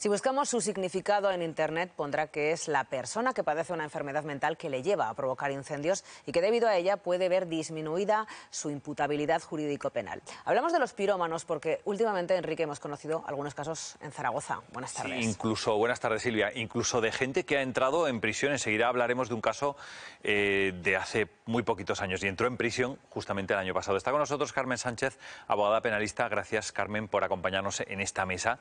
Si buscamos su significado en Internet, pondrá que es la persona que padece una enfermedad mental que le lleva a provocar incendios y que debido a ella puede ver disminuida su imputabilidad jurídico-penal. Hablamos de los pirómanos porque últimamente, Enrique, hemos conocido algunos casos en Zaragoza. Buenas tardes. Sí, buenas tardes, Silvia. Incluso de gente que ha entrado en prisión. Enseguida hablaremos de un caso de hace muy poquitos años y entró en prisión justamente el año pasado. Está con nosotros Carmen Sánchez, abogada penalista. Gracias, Carmen, por acompañarnos en esta mesa.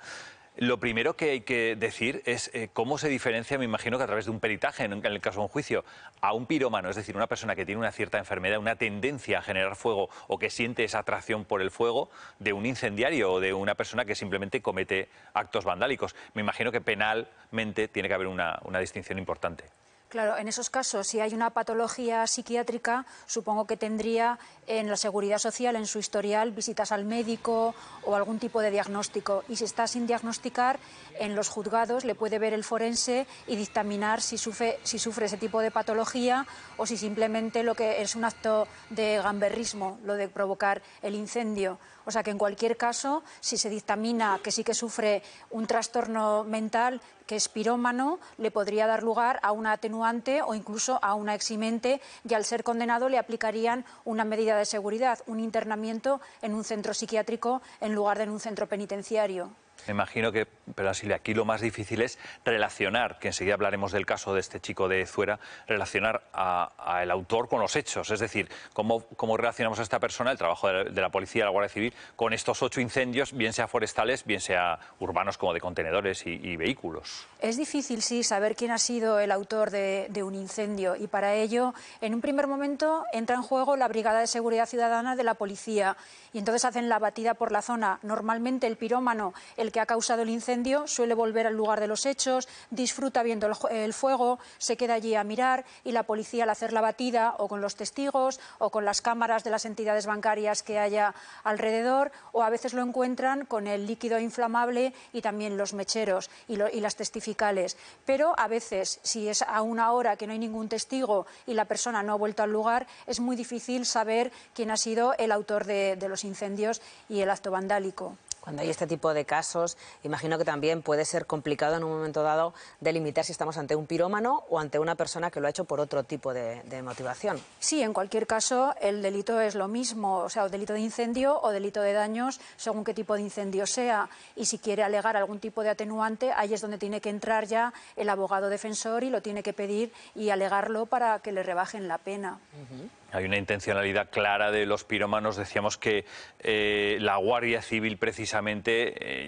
Lo primero que hay que decir es cómo se diferencia, me imagino que a través de un peritaje, en el caso de un juicio, a un pirómano, es decir, una persona que tiene una cierta enfermedad, una tendencia a generar fuego o que siente esa atracción por el fuego, de un incendiario o de una persona que simplemente comete actos vandálicos. Me imagino que penalmente tiene que haber una distinción importante. Claro, en esos casos, si hay una patología psiquiátrica, supongo que tendría en la Seguridad Social, en su historial, visitas al médico o algún tipo de diagnóstico. Y si está sin diagnosticar, en los juzgados le puede ver el forense y dictaminar si sufre ese tipo de patología o si simplemente lo que es un acto de gamberrismo, lo de provocar el incendio. O sea que en cualquier caso, si se dictamina que sí que sufre un trastorno mental, que es pirómano, le podría dar lugar a una atenuante o incluso a una eximente y al ser condenado le aplicarían una medida de seguridad, un internamiento en un centro psiquiátrico en lugar de en un centro penitenciario. Me imagino que, pero Silvia, aquí lo más difícil es relacionar, que enseguida hablaremos del caso de este chico de Zuera, relacionar al autor con los hechos. Es decir, cómo relacionamos a esta persona, el trabajo de la policía, de la Guardia Civil, con estos 8 incendios, bien sea forestales, bien sea urbanos como de contenedores y vehículos. Es difícil, sí, saber quién ha sido el autor de un incendio y para ello, en un primer momento, entra en juego la Brigada de Seguridad Ciudadana de la policía y entonces hacen la batida por la zona. Normalmente el pirómano, el que ha causado el incendio, suele volver al lugar de los hechos, disfruta viendo el fuego, se queda allí a mirar y la policía al hacer la batida o con los testigos o con las cámaras de las entidades bancarias que haya alrededor o a veces lo encuentran con el líquido inflamable y también los mecheros y las testificales. Pero a veces, si es a una hora que no hay ningún testigo y la persona no ha vuelto al lugar, es muy difícil saber quién ha sido el autor de los incendios y el acto vandálico. Cuando hay este tipo de casos, imagino que también puede ser complicado en un momento dado delimitar si estamos ante un pirómano o ante una persona que lo ha hecho por otro tipo de motivación. Sí, en cualquier caso, el delito es lo mismo, o sea, o delito de incendio o delito de daños, según qué tipo de incendio sea. Y si quiere alegar algún tipo de atenuante, ahí es donde tiene que entrar ya el abogado defensor y lo tiene que pedir y alegarlo para que le rebajen la pena. Hay una intencionalidad clara de los pirómanos. Decíamos que la Guardia Civil precisamente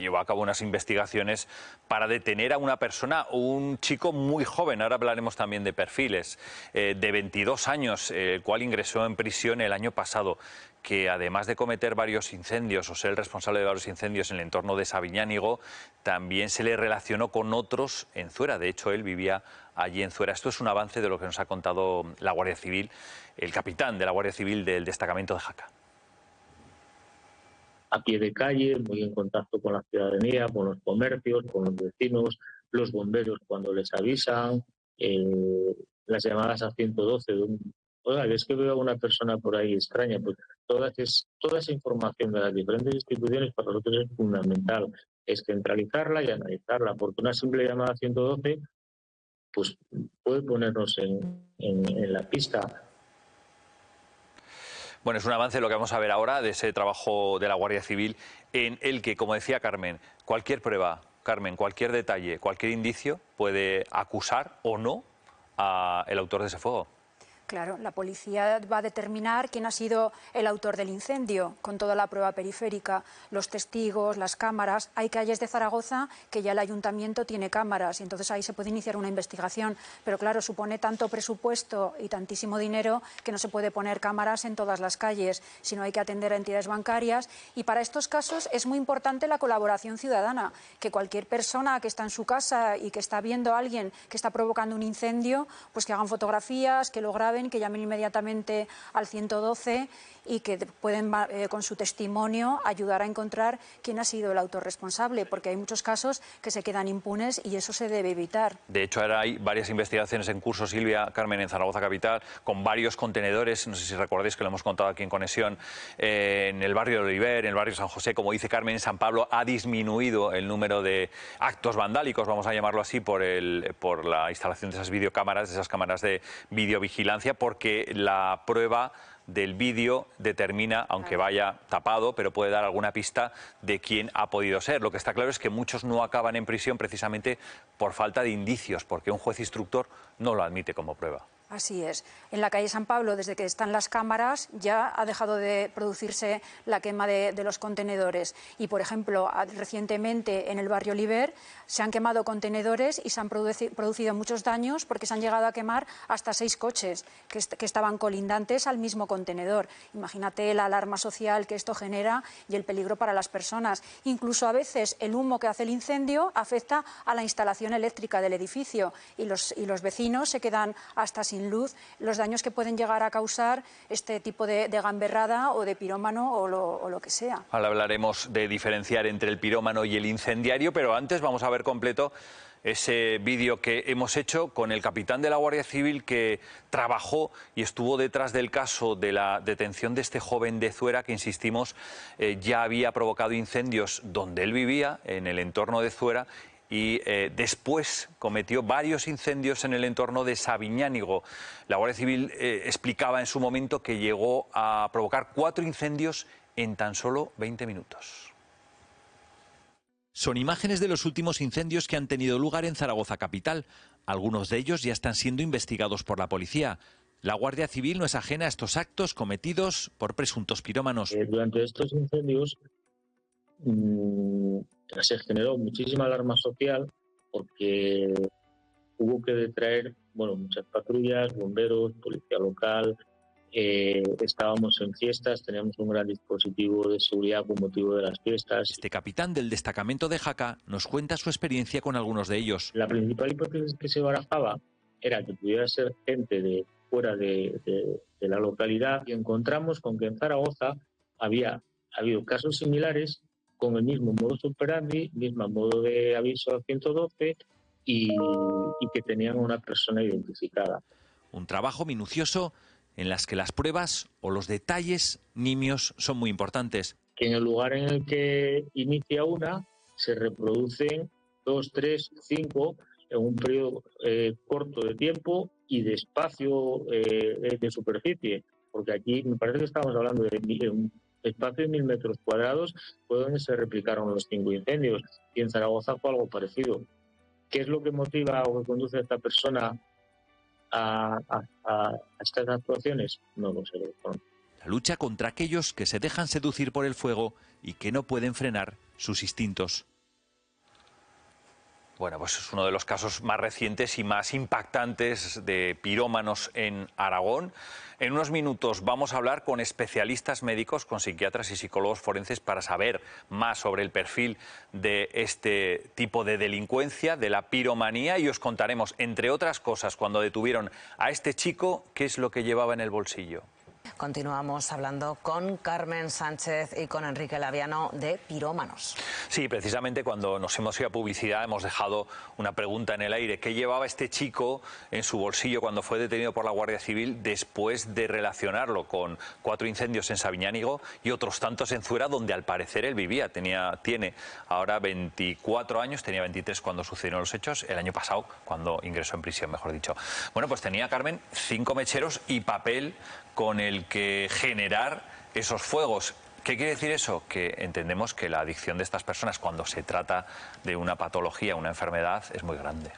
llevó a cabo unas investigaciones para detener a una persona, un chico muy joven, ahora hablaremos también de perfiles, de 22 años, el cual ingresó en prisión el año pasado, que además de cometer varios incendios o ser el responsable de varios incendios en el entorno de Sabiñánigo, también se le relacionó con otros en Zuera. De hecho, él vivía allí en Zuera. Esto es un avance de lo que nos ha contado la Guardia Civil, el capitán de la Guardia Civil del destacamento de Jaca. A pie de calle, muy en contacto con la ciudadanía, con los comercios, con los vecinos, los bomberos cuando les avisan, las llamadas a 112 de oiga, es que veo a una persona por ahí extraña. Pues toda esa información de las diferentes instituciones para nosotros es fundamental, es centralizarla y analizarla, porque una simple llamada a 112 pues puede ponernos en la pista. Bueno, es un avance lo que vamos a ver ahora de ese trabajo de la Guardia Civil en el que, como decía Carmen, cualquier prueba, Carmen, cualquier detalle, cualquier indicio puede acusar o no al autor de ese fuego. Claro, la policía va a determinar quién ha sido el autor del incendio, con toda la prueba periférica, los testigos, las cámaras. Hay calles de Zaragoza que ya el ayuntamiento tiene cámaras y entonces ahí se puede iniciar una investigación. Pero claro, supone tanto presupuesto y tantísimo dinero que no se puede poner cámaras en todas las calles, sino hay que atender a entidades bancarias. Y para estos casos es muy importante la colaboración ciudadana, que cualquier persona que está en su casa y que está viendo a alguien que está provocando un incendio, pues que hagan fotografías, que lo graben saben, que llamen inmediatamente al 112 y que pueden, con su testimonio, ayudar a encontrar quién ha sido el autor responsable, porque hay muchos casos que se quedan impunes y eso se debe evitar. De hecho, ahora hay varias investigaciones en curso, Silvia, Carmen, en Zaragoza capital, con varios contenedores, no sé si recordáis que lo hemos contado aquí en Conexión, en el barrio de Oliver, en el barrio de San José, como dice Carmen, en San Pablo ha disminuido el número de actos vandálicos, vamos a llamarlo así, por la instalación de esas videocámaras, de esas cámaras de videovigilancia, porque la prueba del vídeo determina, aunque vaya tapado, pero puede dar alguna pista de quién ha podido ser. Lo que está claro es que muchos no acaban en prisión precisamente por falta de indicios, porque un juez instructor no lo admite como prueba. Así es. En la calle San Pablo, desde que están las cámaras, ya ha dejado de producirse la quema de los contenedores. Y, por ejemplo, recientemente en el barrio Oliver se han quemado contenedores y se han producido muchos daños porque se han llegado a quemar hasta 6 coches que estaban colindantes al mismo contenedor. Imagínate la alarma social que esto genera y el peligro para las personas. Incluso a veces el humo que hace el incendio afecta a la instalación eléctrica del edificio y los vecinos se quedan hasta sin luz, los daños que pueden llegar a causar este tipo de gamberrada o de pirómano o lo que sea. Ahora hablaremos de diferenciar entre el pirómano y el incendiario, pero antes vamos a ver completo ese vídeo que hemos hecho con el capitán de la Guardia Civil que trabajó y estuvo detrás del caso de la detención de este joven de Zuera que, insistimos, ya había provocado incendios donde él vivía, en el entorno de Zuera, y después cometió varios incendios en el entorno de Sabiñánigo. La Guardia Civil explicaba en su momento que llegó a provocar 4 incendios en tan solo 20 minutos. Son imágenes de los últimos incendios que han tenido lugar en Zaragoza capital. Algunos de ellos ya están siendo investigados por la policía. La Guardia Civil no es ajena a estos actos cometidos por presuntos pirómanos. Durante estos incendios se generó muchísima alarma social porque hubo que detraer muchas patrullas, bomberos, policía local. Estábamos en fiestas, teníamos un gran dispositivo de seguridad con motivo de las fiestas. Este capitán del destacamento de Jaca nos cuenta su experiencia con algunos de ellos. La principal hipótesis que se barajaba era que pudiera ser gente de fuera de la localidad, y encontramos con que en Zaragoza había habido casos similares con el mismo modus operandi, mismo modo de aviso al 112 y que tenían una persona identificada. Un trabajo minucioso en las que las pruebas o los detalles nimios son muy importantes. Que en el lugar en el que inicia una se reproducen 2, 3, 5 en un periodo corto de tiempo y de espacio de superficie, porque aquí me parece que estamos hablando de un espacio de 1000 metros cuadrados, fue donde se replicaron los 5 incendios, y en Zaragoza fue algo parecido. ¿Qué es lo que motiva o que conduce a esta persona a estas actuaciones? No lo sé. La lucha contra aquellos que se dejan seducir por el fuego y que no pueden frenar sus instintos. Bueno, pues es uno de los casos más recientes y más impactantes de pirómanos en Aragón. En unos minutos vamos a hablar con especialistas médicos, con psiquiatras y psicólogos forenses, para saber más sobre el perfil de este tipo de delincuencia, de la piromanía, y os contaremos, entre otras cosas, cuando detuvieron a este chico, qué es lo que llevaba en el bolsillo. Continuamos hablando con Carmen Sánchez y con Enrique Laviano de pirómanos. Sí, precisamente cuando nos hemos ido a publicidad hemos dejado una pregunta en el aire. ¿Qué llevaba este chico en su bolsillo cuando fue detenido por la Guardia Civil después de relacionarlo con 4 incendios en Sabiñánigo y otros tantos en Zuera, donde al parecer él vivía? Tiene ahora 24 años, tenía 23 cuando sucedieron los hechos, el año pasado cuando ingresó en prisión, mejor dicho. Bueno, pues tenía, Carmen, 5 mecheros y papel con el que generar esos fuegos. ¿Qué quiere decir eso? Que entendemos que la adicción de estas personas, cuando se trata de una patología, una enfermedad, es muy grande.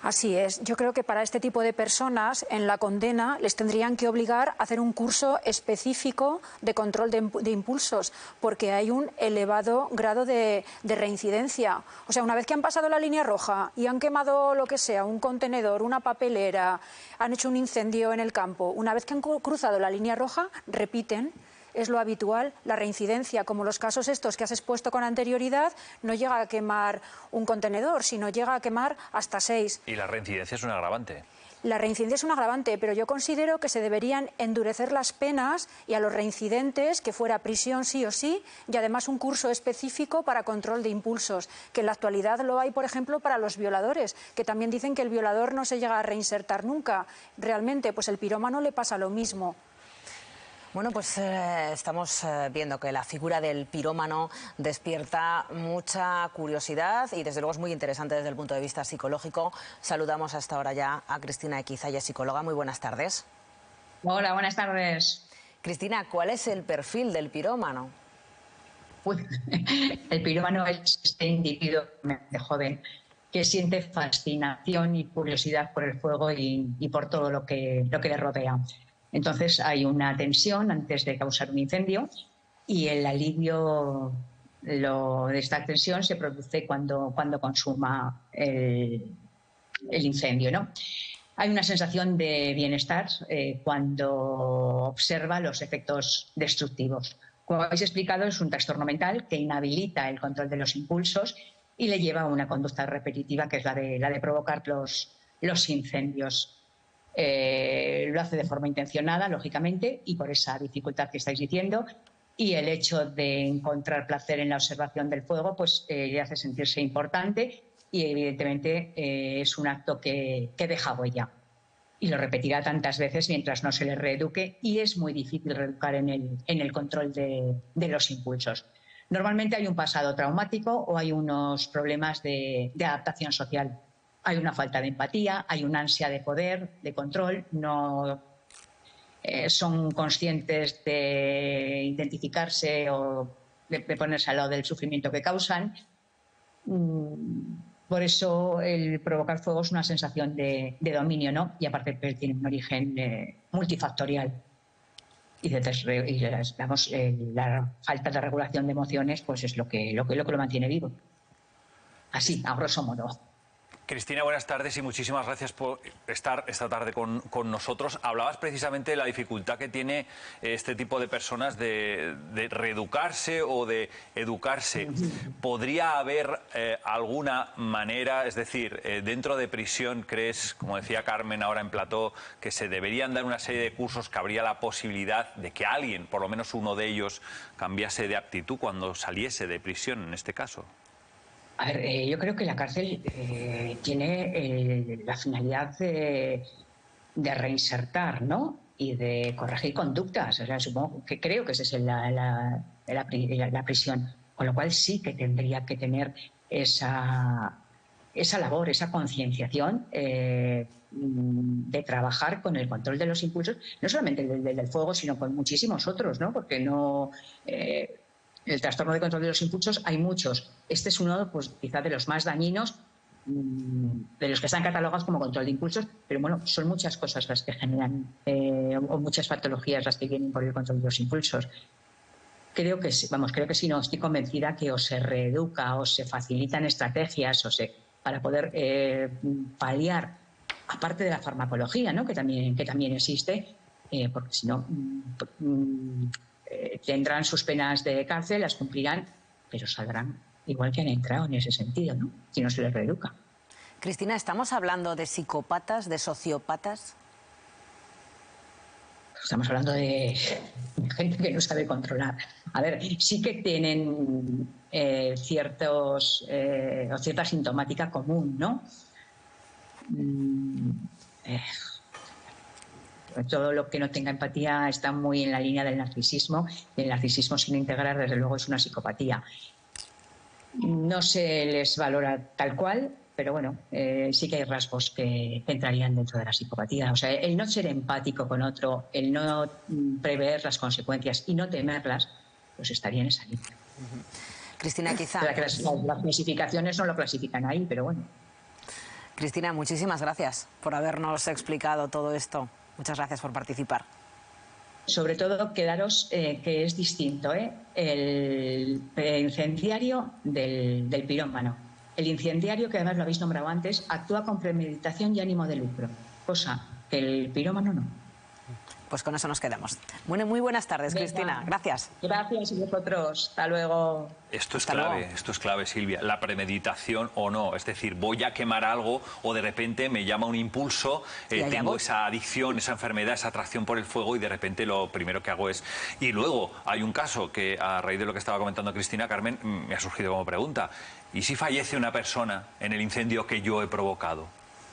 Así es. Yo creo que para este tipo de personas, en la condena, les tendrían que obligar a hacer un curso específico de control de impulsos, porque hay un elevado grado de reincidencia. O sea, una vez que han pasado la línea roja y han quemado lo que sea, un contenedor, una papelera, han hecho un incendio en el campo, una vez que han cruzado la línea roja, repiten. Es lo habitual. La reincidencia, como los casos estos que has expuesto con anterioridad, no llega a quemar un contenedor, sino llega a quemar hasta 6. Y la reincidencia es un agravante. La reincidencia es un agravante, pero yo considero que se deberían endurecer las penas y a los reincidentes que fuera prisión sí o sí, y además un curso específico para control de impulsos, que en la actualidad lo hay, por ejemplo, para los violadores, que también dicen que el violador no se llega a reinsertar nunca. Realmente, pues el pirómano le pasa lo mismo. Bueno, pues estamos viendo que la figura del pirómano despierta mucha curiosidad y desde luego es muy interesante desde el punto de vista psicológico. Saludamos hasta ahora ya a Cristina Equiza, ella es psicóloga. Muy buenas tardes. Hola, buenas tardes. Cristina, ¿cuál es el perfil del pirómano? El pirómano es este individuo de joven que siente fascinación y curiosidad por el fuego y por todo lo que le rodea. Entonces hay una tensión antes de causar un incendio y el alivio de esta tensión se produce cuando consuma el incendio, ¿no? Hay una sensación de bienestar cuando observa los efectos destructivos. Como habéis explicado, es un trastorno mental que inhabilita el control de los impulsos y le lleva a una conducta repetitiva que es la de provocar los incendios. Lo hace de forma intencionada, lógicamente, y por esa dificultad que estáis diciendo, y el hecho de encontrar placer en la observación del fuego pues le hace sentirse importante y evidentemente es un acto que deja huella y lo repetirá tantas veces mientras no se le reeduque, y es muy difícil reeducar en el control de los impulsos. Normalmente hay un pasado traumático o hay unos problemas de adaptación social. Hay una falta de empatía, hay una ansia de poder, de control, no son conscientes de identificarse o de ponerse al lado del sufrimiento que causan. Por eso el provocar fuego es una sensación de dominio, ¿no? Y aparte tiene un origen multifactorial. Y la falta de regulación de emociones pues es lo que lo mantiene vivo. Así, a grosso modo. Cristina, buenas tardes y muchísimas gracias por estar esta tarde con nosotros. Hablabas precisamente de la dificultad que tiene este tipo de personas de reeducarse o de educarse. ¿Podría haber alguna manera, es decir, dentro de prisión, crees, como decía Carmen ahora en plató, que se deberían dar una serie de cursos que habría la posibilidad de que alguien, por lo menos uno de ellos, cambiase de actitud cuando saliese de prisión en este caso? A ver, yo creo que la cárcel tiene la finalidad de reinsertar, ¿no? Y de corregir conductas. O sea, supongo que creo que esa es la prisión. Con lo cual sí que tendría que tener esa labor, esa concienciación de trabajar con el control de los impulsos, no solamente del fuego, sino con muchísimos otros, ¿no? Porque no... el trastorno de control de los impulsos hay muchos. Este es uno, pues quizá de los más dañinos, de los que están catalogados como control de impulsos, pero bueno, son muchas cosas las que generan o muchas patologías las que vienen por el control de los impulsos. Creo que sí, no, estoy convencida que o se reeduca o se facilitan estrategias para poder paliar, aparte de la farmacología, ¿no? que también existe, porque si no... tendrán sus penas de cárcel, las cumplirán, pero saldrán igual que han entrado en ese sentido, ¿no? Si no se les reeduca. Cristina, ¿estamos hablando de psicópatas, de sociópatas? Estamos hablando de gente que no sabe controlar. A ver, sí que tienen cierta sintomática común, ¿no? Todo lo que no tenga empatía está muy en la línea del narcisismo, y el narcisismo sin integrar desde luego es una psicopatía. No se les valora tal cual, pero bueno, sí que hay rasgos que entrarían dentro de la psicopatía. O sea, el no ser empático con otro, el no prever las consecuencias y no temerlas, pues estaría en esa línea. Cristina, quizá... Las clasificaciones no lo clasifican ahí, pero bueno. Cristina, muchísimas gracias por habernos explicado todo esto. Muchas gracias por participar. Sobre todo, quedaros que es distinto el incendiario del pirómano. El incendiario, que además lo habéis nombrado antes, actúa con premeditación y ánimo de lucro, cosa que el pirómano no. Pues con eso nos quedamos. Muy buenas tardes, Venga. Cristina. Gracias. Gracias a vosotros. Hasta luego. Esto es Hasta clave, luego. esto es clave, Silvia, la premeditación o no. Es decir, voy a quemar algo o de repente me llama un impulso, Y allá tengo voy. esa adicción, esa enfermedad, esa atracción por el fuego y de repente lo primero que hago es... Y luego hay un caso que a raíz de lo que estaba comentando Cristina, Carmen, me ha surgido como pregunta. ¿Y si fallece una persona en el incendio que yo he provocado?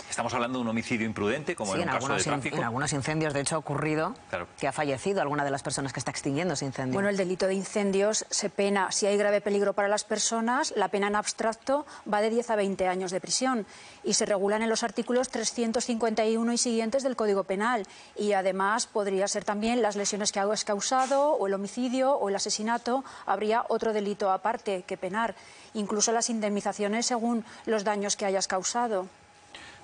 Estamos hablando de un homicidio imprudente, como Sí, en un caso de tráfico. en algunos incendios, de hecho, ha ocurrido Claro. que ha fallecido alguna de las personas que está extinguiendo ese incendio. Bueno, el delito de incendios se pena, si hay grave peligro para las personas, la pena en abstracto va de 10 a 20 años de prisión y se regulan en los artículos 351 y siguientes del Código Penal. Y además podría ser también las lesiones que has causado o el homicidio o el asesinato, habría otro delito aparte que penar, incluso las indemnizaciones según los daños que hayas causado.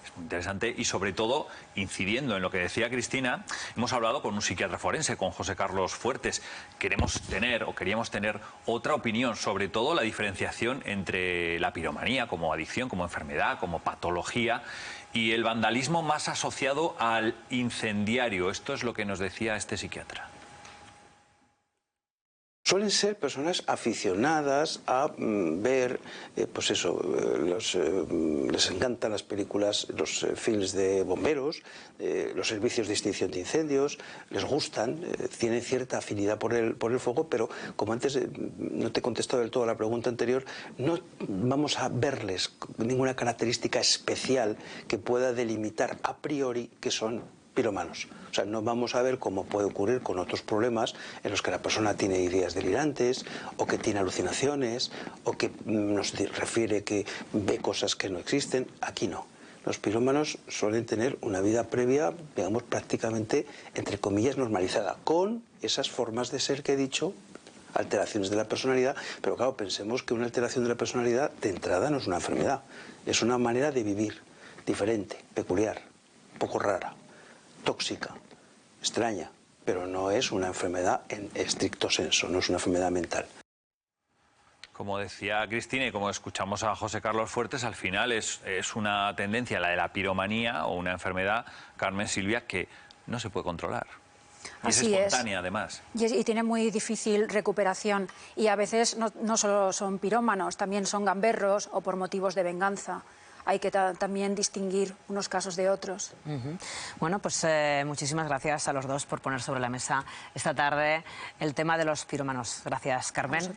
Es muy interesante y sobre todo, incidiendo en lo que decía Cristina, hemos hablado con un psiquiatra forense, con José Carlos Fuertes. Queríamos tener otra opinión, sobre todo la diferenciación entre la piromanía como adicción, como enfermedad, como patología y el vandalismo más asociado al incendiario. Esto es lo que nos decía este psiquiatra. Suelen ser personas aficionadas a ver, pues eso, les encantan las películas, los films de bomberos, los servicios de extinción de incendios, les gustan, tienen cierta afinidad por el fuego, pero como antes no te he contestado del todo a la pregunta anterior, no vamos a verles ninguna característica especial que pueda delimitar a priori que son pirómanos. O sea, no vamos a ver cómo puede ocurrir con otros problemas en los que la persona tiene ideas delirantes o que tiene alucinaciones o que nos refiere que ve cosas que no existen. Aquí no. Los pirómanos suelen tener una vida previa, digamos, prácticamente, entre comillas, normalizada, con esas formas de ser que he dicho, alteraciones de la personalidad, pero claro, pensemos que una alteración de la personalidad de entrada no es una enfermedad, es una manera de vivir diferente, peculiar, poco rara, tóxica, extraña, pero no es una enfermedad en estricto senso, no es una enfermedad mental. Como decía Cristina y como escuchamos a José Carlos Fuertes, al final es una tendencia, la de la piromanía o una enfermedad, Carmen, Silvia, que no se puede controlar. Y Así es espontánea, además. Y tiene muy difícil recuperación. Y a veces no solo son pirómanos, también son gamberros o por motivos de venganza. Hay que también distinguir unos casos de otros. Bueno, pues muchísimas gracias a los dos por poner sobre la mesa esta tarde el tema de los pirómanos. Gracias, Carmen.